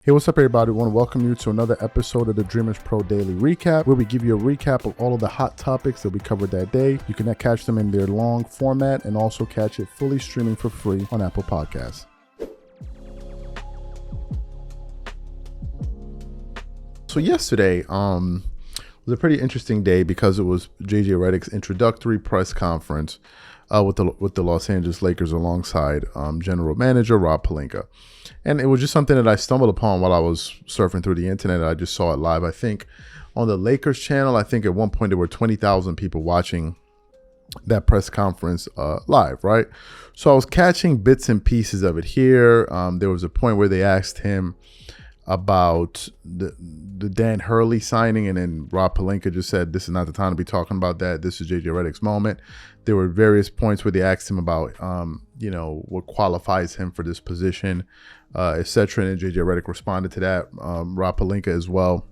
Hey, what's up, everybody? I want to welcome you to another episode of the Dreamerspro Daily Recap, where we give you a recap of all of the hot topics that we covered that day. You can catch them in their long format and also catch it fully streaming for free on Apple Podcasts. So yesterday was a pretty interesting day because it was JJ Redick's introductory press conference with the Los Angeles Lakers alongside General Manager Rob Pelinka. And it was just something that I stumbled upon while I was surfing through the internet. I just saw it live, I think, on the Lakers channel. I think at one point there were 20,000 people watching that press conference live, right? So I was catching bits and pieces of it here. There was a point where they asked him about the Dan Hurley signing, and then Rob Pelinka just said, this is not the time to be talking about that. This is JJ Redick's moment. There were various points where they asked him about, what qualifies him for this position, etc. And JJ Redick responded to that. Rob Pelinka as well.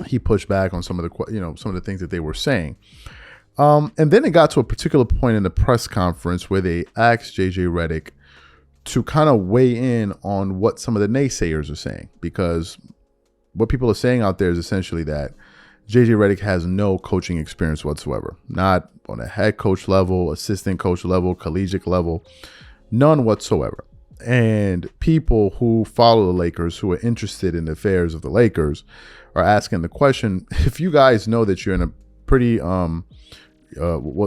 He pushed back on some of the things that they were saying. And then it got to a particular point in the press conference where they asked JJ Redick to kind of weigh in on what some of the naysayers are saying, because what people are saying out there is essentially that JJ Redick has no coaching experience whatsoever, not on a head coach level, assistant coach level, collegiate level, none whatsoever. And people who follow the Lakers, who are interested in the affairs of the Lakers, are asking the question, if you guys know that you're in a pretty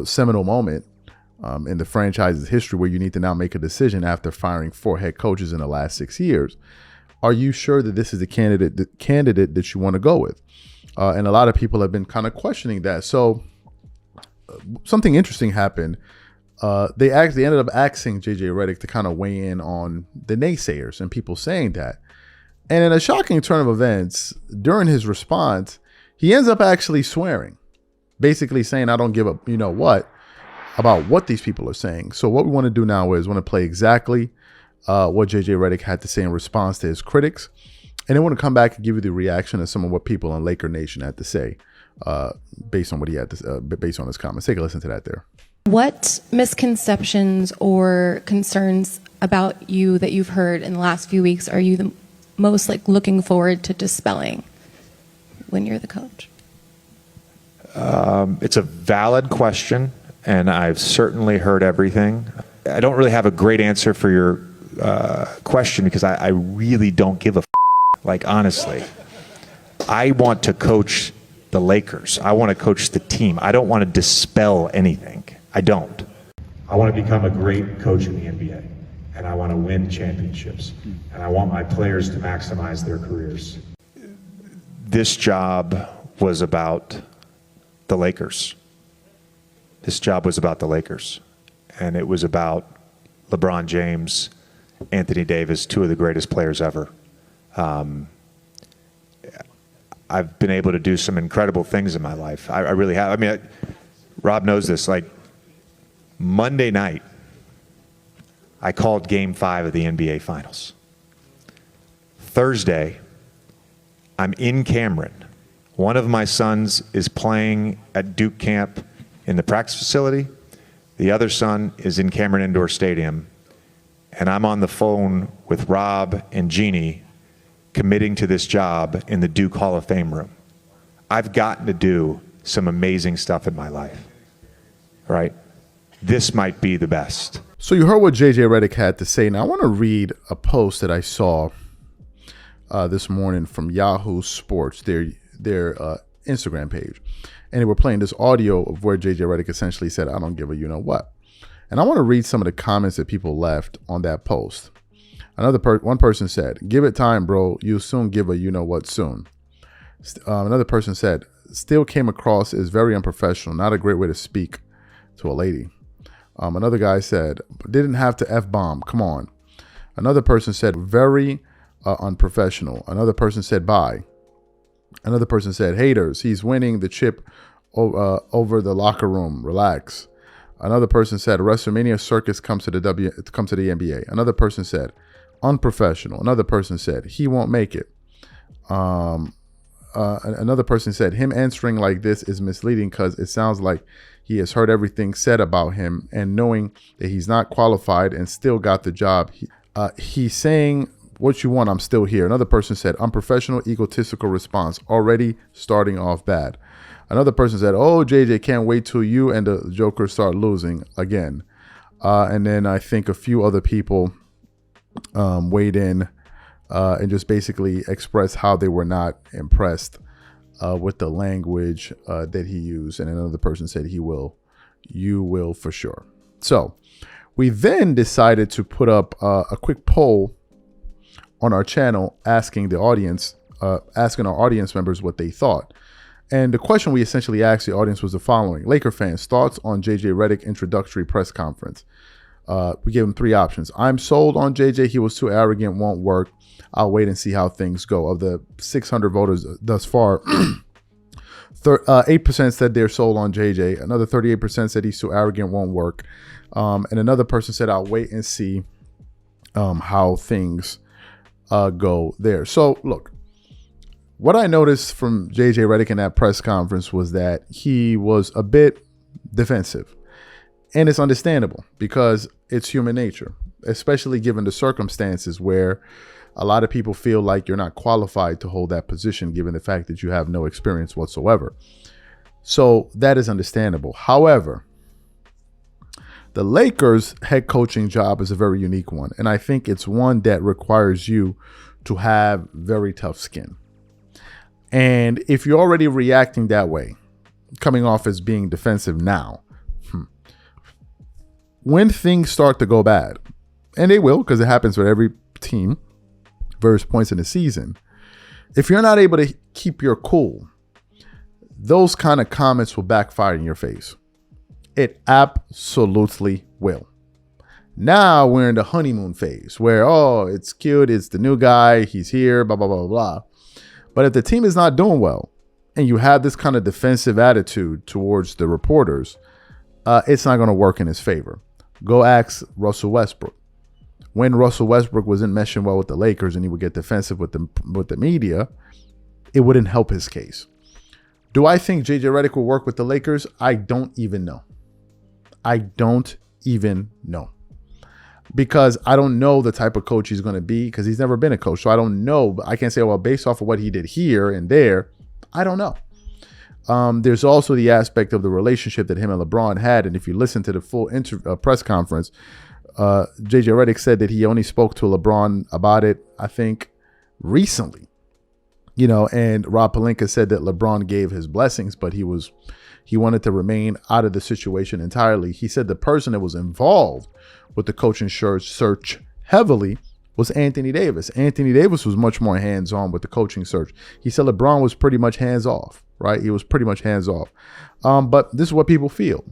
seminal moment in the franchise's history where you need to now make a decision after firing 4 head coaches in the last 6 years, are you sure that this is the candidate that you want to go with? And a lot of people have been kind of questioning that. So something interesting happened. They ended up asking JJ Redick to kind of weigh in on the naysayers and people saying that. And in a shocking turn of events, during his response, he ends up actually swearing, basically saying, I don't give a about what these people are saying. So what we want to do now is want to play exactly what JJ Redick had to say in response to his critics. And then want to come back and give you the reaction of some of what people in Laker Nation had to say based on what he had to, based on his comments. Take a listen to that there. What misconceptions or concerns about you that you've heard in the last few weeks are you the most looking forward to dispelling when you're the coach? It's a valid question, and I've certainly heard everything. I don't really have a great answer for your question because I really don't give a honestly. I want to coach the Lakers. I want to coach the team. I don't want to dispel anything. I don't. I want to become a great coach in the NBA, and I want to win championships, and I want my players to maximize their careers. This job was about the Lakers. This job was about the Lakers, and it was about LeBron James, Anthony Davis, 2 of the greatest players ever. I've been able to do some incredible things in my life. I really have. I mean, Rob knows this. Monday night, I called Game 5 of the NBA Finals. Thursday, I'm in Cameron. One of my sons is playing at Duke camp in the practice facility. The other son is in Cameron Indoor Stadium. And I'm on the phone with Rob and Jeannie committing to this job in the Duke Hall of Fame room. I've gotten to do some amazing stuff in my life, right? This might be the best. So you heard what JJ Redick had to say. Now I want to read a post that I saw this morning from Yahoo Sports, their Instagram page. And they were playing this audio of where JJ Redick essentially said, I don't give a you-know-what. And I want to read some of the comments that people left on that post. One person said, give it time, bro. You'll soon give a you-know-what soon. Another person said, still came across as very unprofessional. Not a great way to speak to a lady. Another guy said, didn't have to F-bomb. Come on. Another person said, very unprofessional. Another person said, bye. Another person said, haters. He's winning the chip over the locker room. Relax. Another person said, WrestleMania circus comes to the NBA. Another person said, unprofessional. Another person said, he won't make it. Another person said, him answering like this is misleading because it sounds like he has heard everything said about him and knowing that he's not qualified and still got the job. He's saying what you want, I'm still here. Another person said, unprofessional, egotistical response, already starting off bad. Another person said, oh, JJ, can't wait till you and the Joker start losing again. And then I think a few other people weighed in and just basically expressed how they were not impressed with the language that he used. And another person said, you will for sure. So we then decided to put up a quick poll on our channel asking our audience members what they thought. And the question we essentially asked the audience was the following: Laker fans, thoughts on JJ Redick introductory press conference. We gave him 3 options. I'm sold on JJ. He was too arrogant, won't work. I'll wait and see how things go. Of the 600 voters thus far, 8% said they're sold on JJ. Another 38% said he's too arrogant, won't work. And another person said, I'll wait and see how things go there. So look, what I noticed from JJ Redick in that press conference was that he was a bit defensive. And it's understandable because it's human nature, especially given the circumstances where a lot of people feel like you're not qualified to hold that position, given the fact that you have no experience whatsoever. So that is understandable. However, the Lakers head coaching job is a very unique one. And I think it's one that requires you to have very tough skin. And if you're already reacting that way, coming off as being defensive now, when things start to go bad, and they will, because it happens with every team, various points in the season, if you're not able to keep your cool, those kind of comments will backfire in your face. It absolutely will. Now we're in the honeymoon phase where, oh, it's cute, it's the new guy, he's here, blah, blah, blah, blah. But if the team is not doing well and you have this kind of defensive attitude towards the reporters, it's not going to work in his favor. Go ask Russell Westbrook. When Russell Westbrook wasn't meshing well with the Lakers and he would get defensive with the media, it wouldn't help his case. Do I think JJ Redick will work with the Lakers? I don't even know. I don't even know. Because I don't know the type of coach he's going to be, because he's never been a coach. So I don't know. I can't say, well, based off of what he did here and there, I don't know. There's also the aspect of the relationship that him and LeBron had. And if you listen to the full press conference, JJ Redick said that he only spoke to LeBron about it, I think, recently. And Rob Pelinka said that LeBron gave his blessings, but he wanted to remain out of the situation entirely. He said the person that was involved with the coaching search heavily was Anthony Davis. Anthony Davis was much more hands-on with the coaching search. He said LeBron was pretty much hands-off, right? He was pretty much hands-off. But this is what people feel.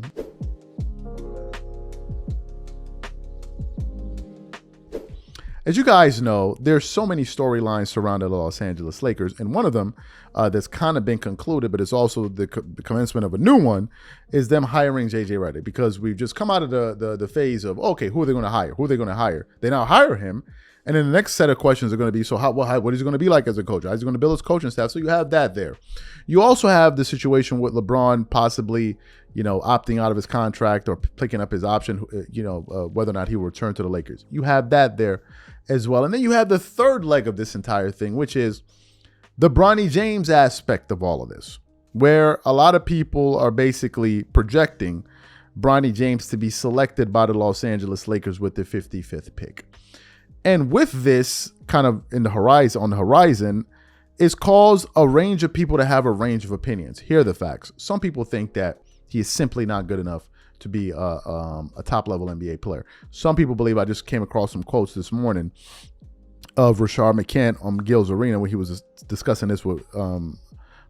As you guys know, there's so many storylines surrounding the Los Angeles Lakers, and one of them that's kind of been concluded, but it's also the commencement of a new one, is them hiring JJ Redick, because we've just come out of the phase of, okay, who are they going to hire? Who are they going to hire? They now hire him, and then the next set of questions are going to be, so what is he going to be like as a coach? How is he going to build his coaching staff? So you have that there. You also have the situation with LeBron possibly, opting out of his contract or picking up his option, whether or not he will return to the Lakers. You have that there as well. And then you have the third leg of this entire thing, which is the Bronny James aspect of all of this, where a lot of people are basically projecting Bronny James to be selected by the Los Angeles Lakers with the 55th pick. And with this kind of on the horizon, is caused a range of people to have a range of opinions. Here are the facts. Some people think that he is simply not good enough to be a top-level NBA player. Some people believe, I just came across some quotes this morning of Rashard McCann on Gil's Arena, where he was discussing this with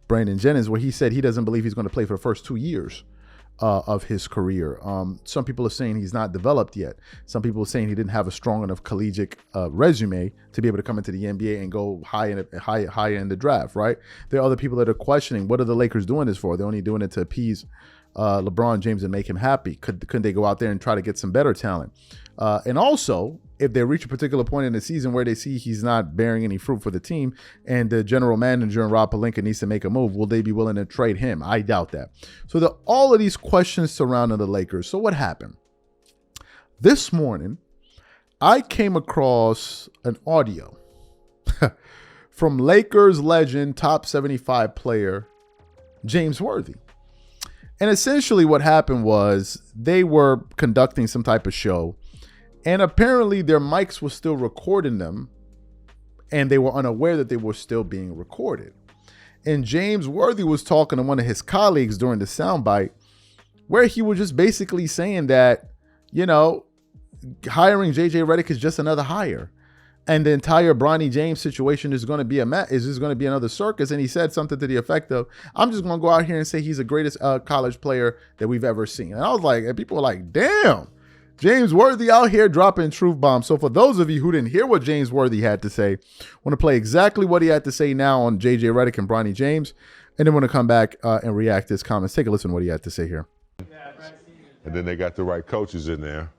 Brandon Jennings, where he said he doesn't believe he's going to play for the first 2 years of his career. Some people are saying he's not developed yet. Some people are saying he didn't have a strong enough collegiate resume to be able to come into the NBA and go high in the draft, right? There are other people that are questioning, what are the Lakers doing this for? They're only doing it to appease LeBron James and make him happy. Couldn't they go out there and try to get some better talent? And also, if they reach a particular point in the season where they see he's not bearing any fruit for the team and the general manager and Rob Pelinka needs to make a move, will they be willing to trade him? I doubt that. So all of these questions surrounding the Lakers. So what happened? This morning, I came across an audio from Lakers legend, top 75 player, James Worthy. And essentially what happened was they were conducting some type of show, and apparently their mics were still recording them, and they were unaware that they were still being recorded. And James Worthy was talking to one of his colleagues during the soundbite, where he was just basically saying that, hiring JJ Redick is just another hire. And the entire Bronny James situation is going to be another circus. And he said something to the effect of, I'm just going to go out here and say he's the greatest college player that we've ever seen. And I was like, and people were like, damn, James Worthy out here dropping truth bombs. So for those of you who didn't hear what James Worthy had to say, I want to play exactly what he had to say now on JJ Redick and Bronny James. And then we're going to come back and react to his comments. Take a listen to what he had to say here. And then they got the right coaches in there.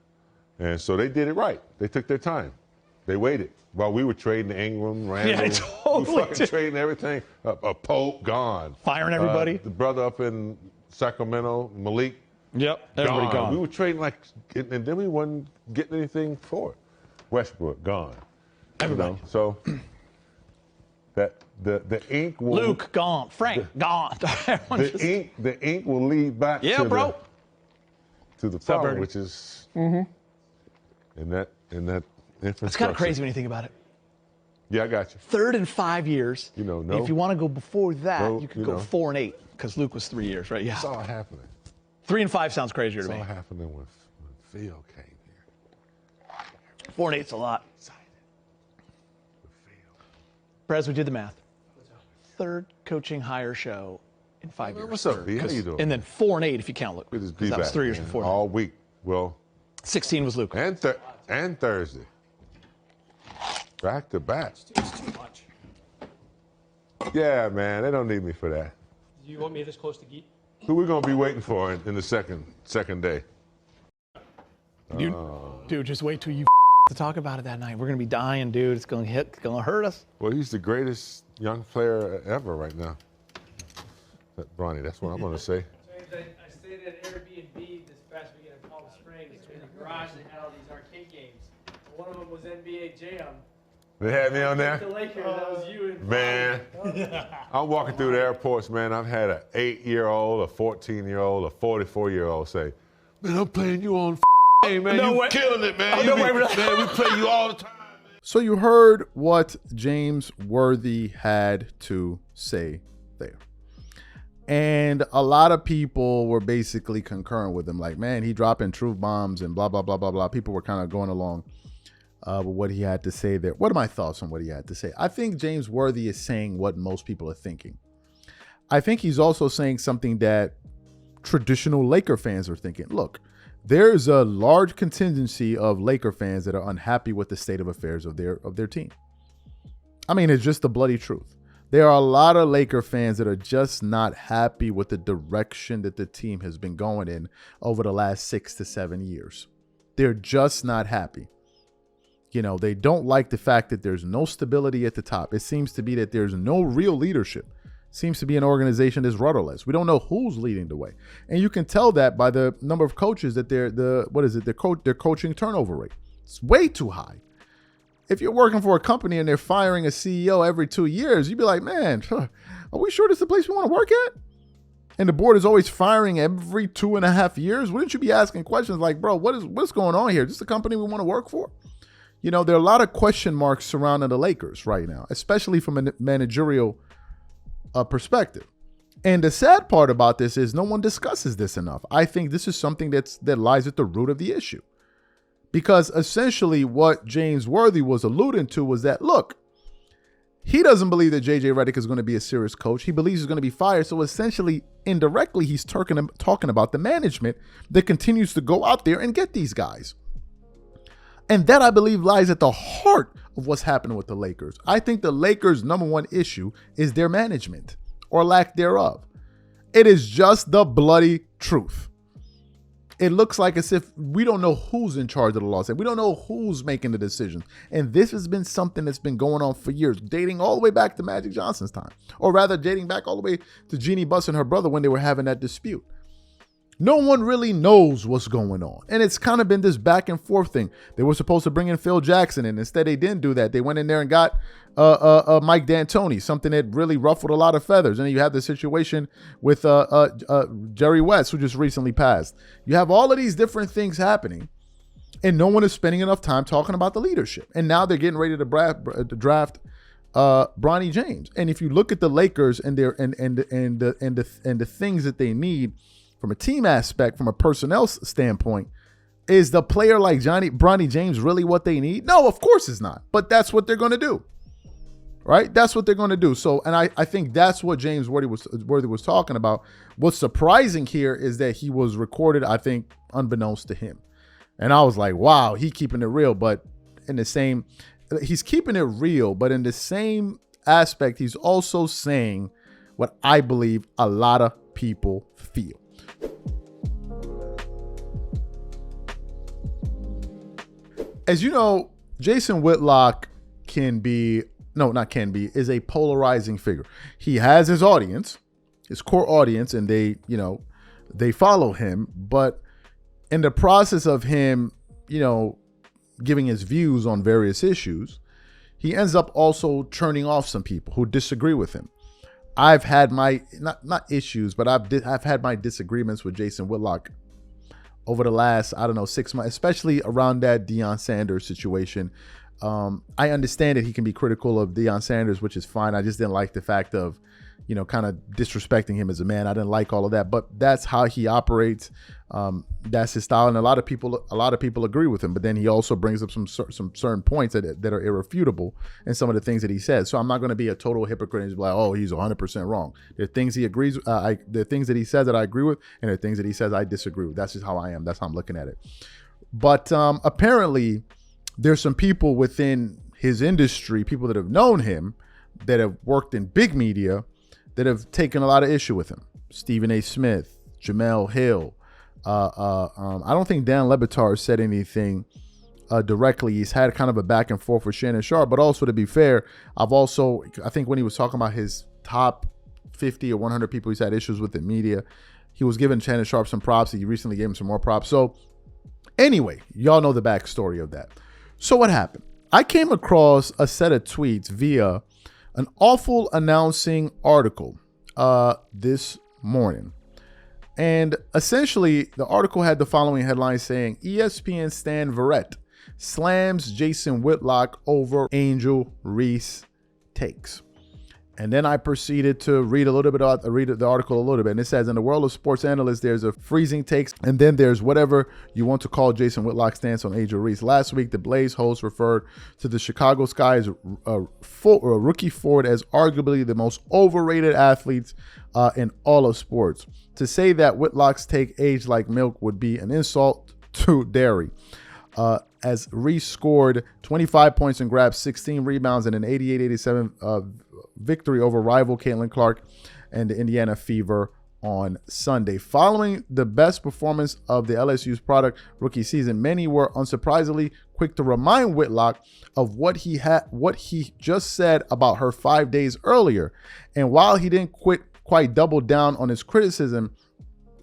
And so they did it right. They took their time. They waited while we were trading Ingram, Randall. Yeah, totally. We were fucking trading everything. A Pope, gone. Firing everybody. The brother up in Sacramento, Malik. Yep, everybody gone. We were trading and then we wasn't getting anything for it. Westbrook, gone. Everybody. So that the ink will. Luke, gone. Frank, gone. The ink will lead back to the problem, which is in that infrastructure. It's kind of crazy when you think about it. Yeah, I got you. 3rd and 5 years. No. If you want to go before that, you could go 4 and 8 because Luke was 3 years, right? Yeah. It's all happening. 3 and 5 sounds crazier to me. It's all happening when Phil came here. 4 and 8's a lot. Prez, we did the math. 3rd coaching hire show in 5 years. What's up, B? How you doing? And then 4 and 8 if you count Luke. Good to be Because that was back, 3 years man. before. All week. Well, 16 was Luke. and Thursday. Back to back. It's too much. Yeah, man. They don't need me for that. Do you want me this close to Geet? Who we gonna be waiting for in the second day? Dude, just wait till you to talk about it that night. We're gonna be dying, dude. It's gonna hurt us. Well, he's the greatest young player ever right now. Bronny, that's what I'm gonna say. I stayed at Airbnb this past weekend in Palm Springs in the garage. They had all these arcade games. One of them was NBA Jam. They had me on The there? Lakers, that was you and Man, I'm walking through the airports, man. I've had an 8-year-old, a 14-year-old, a 44-year-old say, man, I'm playing you on hey, man, No you way. killing it, man. no way. Man, we play you all the time, man. So you heard what James Worthy had to say there. And a lot of people were basically concurring with him. Like, man, he dropping truth bombs and blah, blah, blah, blah, blah. People were kind of going along with what he had to say there. What are my thoughts on what he had to say? I think James Worthy is saying what most people are thinking. I think he's also saying something that traditional Laker fans are thinking. Look, there's a large contingency of Laker fans that are unhappy with the state of affairs of their team. I mean, it's just the bloody truth. There are a lot of Laker fans that are just not happy with the direction that the team has been going in over the last 6 to 7 years. They're just not happy. They don't like the fact that there's no stability at the top. It seems to be that there's no real leadership. Seems to be an organization that's rudderless. We don't know who's leading the way. And you can tell that by the number of coaches that their coaching turnover rate. It's way too high. If you're working for a company and they're firing a CEO every 2 years, you'd be like, man, are we sure this is the place we want to work at? And the board is always firing every 2.5 years. Wouldn't you be asking questions like, bro, what's going on here? Is this the company we want to work for? There are a lot of question marks surrounding the Lakers right now, especially from a managerial perspective. And the sad part about this is no one discusses this enough. I think this is something that lies at the root of the issue. Because essentially what James Worthy was alluding to was that, look, he doesn't believe that JJ Redick is going to be a serious coach. He believes he's going to be fired. So essentially, indirectly, he's talking about the management that continues to go out there and get these guys. And that, I believe, lies at the heart of what's happening with the Lakers. I think the Lakers' number one issue is their management or lack thereof. It is just the bloody truth. It looks like as if we don't know who's in charge of the Los Angeles. We don't know who's making the decisions. And this has been something that's been going on for years, dating all the way back to Magic Johnson's time. Or rather, dating back all the way to Jeannie Buss and her brother when they were having that dispute. No one really knows what's going on. And it's kind of been this back and forth thing. They were supposed to bring in Phil Jackson, and instead they didn't do that. They went in there and got Mike D'Antoni, something that really ruffled a lot of feathers. And then you have the situation with Jerry West, who just recently passed. You have all of these different things happening, and no one is spending enough time talking about the leadership. And now they're getting ready to draft Bronny James. And if you look at the Lakers and their and the things that they need from a team aspect, from a personnel standpoint, is the player like Bronny James really what they need? No, of course it's not. But that's what they're going to do, right? That's what they're going to do. So, and I think that's what James Worthy was talking about. What's surprising here is that he was recorded, I think, unbeknownst to him. And I was like, wow, he keeping it real. But he's keeping it real, but in the same aspect, he's also saying what I believe a lot of people feel. As you know, Jason Whitlock is a polarizing figure. He has his audience, his core audience, and they follow him. But in the process of him, giving his views on various issues, he ends up also turning off some people who disagree with him. I've had my not issues, but I've had my disagreements with Jason Whitlock over the last, 6 months, especially around that Deion Sanders situation. I understand that he can be critical of Deion Sanders, which is fine. I just didn't like the fact of, kind of disrespecting him as a man. I didn't like all of that, but that's how he operates. That's his style, and a lot of people agree with him. But then he also brings up some certain points that are irrefutable in some of the things that he says. So I'm not going to be a total hypocrite and just be like, oh, he's 100% wrong. There are things he agrees. There are things that he says that I agree with, and there are things that he says I disagree with. That's just how I am. That's how I'm looking at it. But apparently, there's some people within his industry, people that have known him, that have worked in big media, that have taken a lot of issue with him. Stephen A. Smith, Jamel Hill. I don't think Dan Le Batard said anything directly. He's had kind of a back and forth with Shannon Sharp, but also, to be fair, I think when he was talking about his top 50 or 100 people he's had issues with in media, he was giving Shannon Sharp some props. He recently gave him some more props. So anyway, y'all know the backstory of that. So what happened? I came across a set of tweets via an awful announcing article this morning. And essentially, the article had the following headline saying, ESPN Stan Verrett slams Jason Whitlock over Angel Reese takes. And then I proceeded to read the article a little bit. And it says, in the world of sports analysts, there's a freezing takes, and then there's whatever you want to call Jason Whitlock's stance on Angel Reese. Last week, the Blaze host referred to the Chicago Sky's rookie forward as arguably the most overrated athletes in all of sports. To say that Whitlock's take aged like milk would be an insult to dairy. As Reese scored 25 points and grabbed 16 rebounds in an 88-87 victory over rival Caitlin Clark and the Indiana Fever on Sunday. Following the best performance of the LSU's product rookie season, many were unsurprisingly quick to remind Whitlock of what he just said about her 5 days earlier. And while he didn't quite double down on his criticism,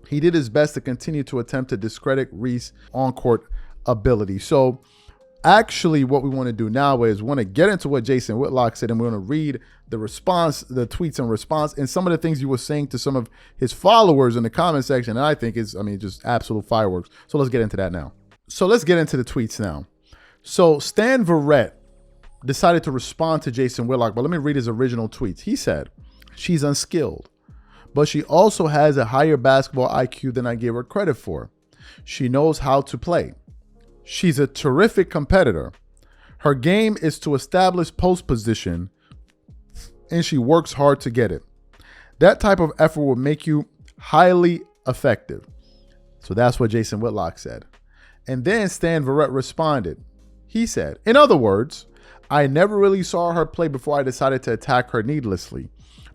he did his best to continue to attempt to discredit Reese's on-court ability. So actually what we want to do now is we want to get into what Jason Whitlock said, and we're going to read the tweets in response, and some of the things he was saying to some of his followers in the comment section. And I think just absolute fireworks. So let's get into that now. So let's get into the tweets now. So Stan Verrett decided to respond to Jason Whitlock, but let me read his original tweets. He said, she's unskilled, but she also has a higher basketball IQ than I gave her credit for. She knows how to play. She's a terrific competitor. Her game is to establish post position, and she works hard to get it. That type of effort will make you highly effective. So that's what Jason Whitlock said. And then Stan Verrett responded. He said, in other words, I never really saw her play before I decided to attack her needlessly,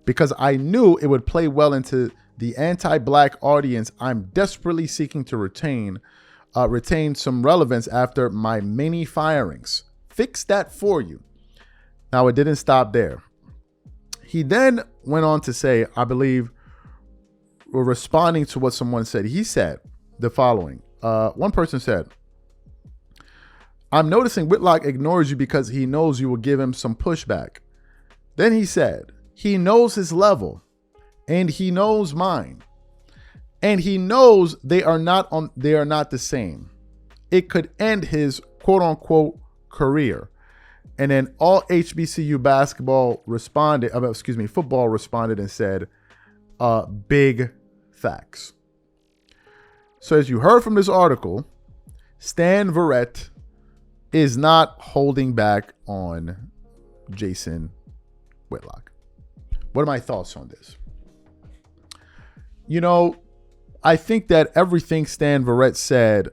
because I knew it would play well into the anti-black audience I'm desperately seeking to retain some relevance after my many firings. Fix that for you. Now, it didn't stop there. He then went on to say, I believe responding to what someone said. He said the following. One person said, I'm noticing Whitlock ignores you because he knows you will give him some pushback. Then he said, he knows his level and he knows mine. And he knows they are not the same. It could end his quote unquote career. And then all HBCU football responded and said, big facts. So as you heard from this article, Stan Verrett is not holding back on Jason Whitlock. What are my thoughts on this? You know, I think that everything Stan Verrett said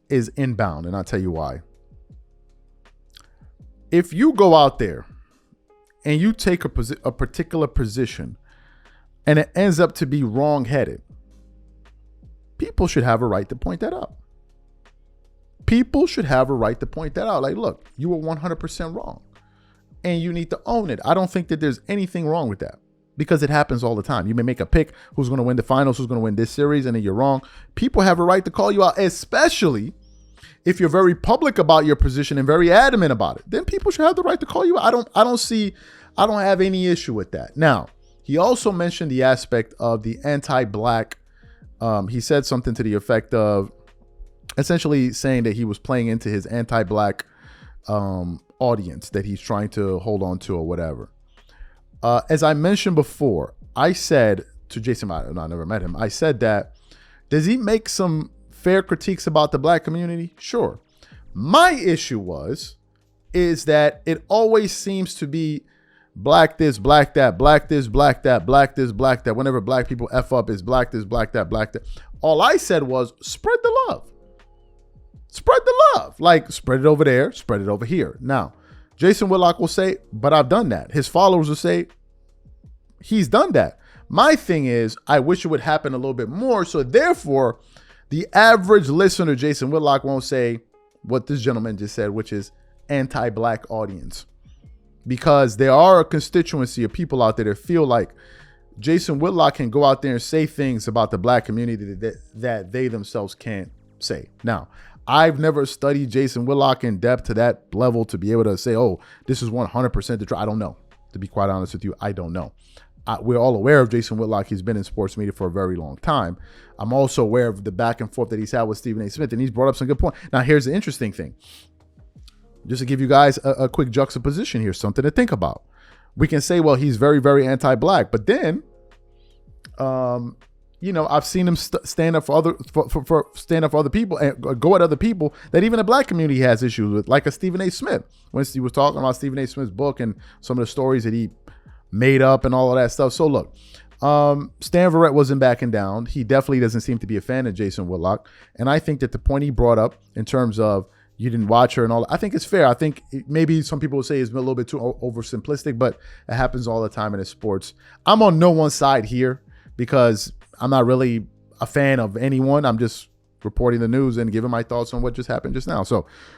is inbound, and I'll tell you why. If you go out there and you take a particular position and it ends up to be wrong-headed, people should have a right to point that out. People should have a right to point that out. Like, look, you were 100% wrong and you need to own it. I don't think that there's anything wrong with that because it happens all the time. You may make a pick who's going to win the finals, who's going to win this series, and then you're wrong. People have a right to call you out, especially if you're very public about your position and very adamant about it. Then people should have the right to call you out. I don't have any issue with that. Now, he also mentioned the aspect of the anti-black. He said something to the effect of essentially saying that he was playing into his anti-black audience that he's trying to hold on to or whatever. As I mentioned before, I said to Jason, I never met him. I said that, does he make some fair critiques about the black community? Sure. My issue is that it always seems to be black this, black that, black this, black that, black this, black that. Whenever black people F up, is black this, black that, black that. All I said was spread the love. Spread the love. Like, spread it over there, spread it over here. Now, Jason Whitlock will say, but I've done that. His followers will say, he's done that. My thing is, I wish it would happen a little bit more. So therefore, the average listener, Jason Whitlock, won't say what this gentleman just said, which is anti-black audience. Because there are a constituency of people out there that feel like Jason Whitlock can go out there and say things about the black community that they themselves can't say. Now, I've never studied Jason Whitlock in depth to that level to be able to say, oh, this is 100% the truth. I don't know. To be quite honest with you, I don't know. We're all aware of Jason Whitlock. He's been in sports media for a very long time. I'm also aware of the back and forth that he's had with Stephen A. Smith, and he's brought up some good points. Now, here's the interesting thing. Just to give you guys a quick juxtaposition here, something to think about. We can say, well, he's very, very anti-black, but then, I've seen him stand up for other people and go at other people that even the black community has issues with, like a Stephen A. Smith. When he was talking about Stephen A. Smith's book and some of the stories that he made up and all of that stuff. So look, Stan Verrett wasn't backing down. He definitely doesn't seem to be a fan of Jason Whitlock. And I think that the point he brought up in terms of you didn't watch her and all, I think it's fair. I think maybe some people would say it's a little bit too oversimplistic, but it happens all the time in sports. I'm on no one side here because I'm not really a fan of anyone. I'm just reporting the news and giving my thoughts on what just happened just now. So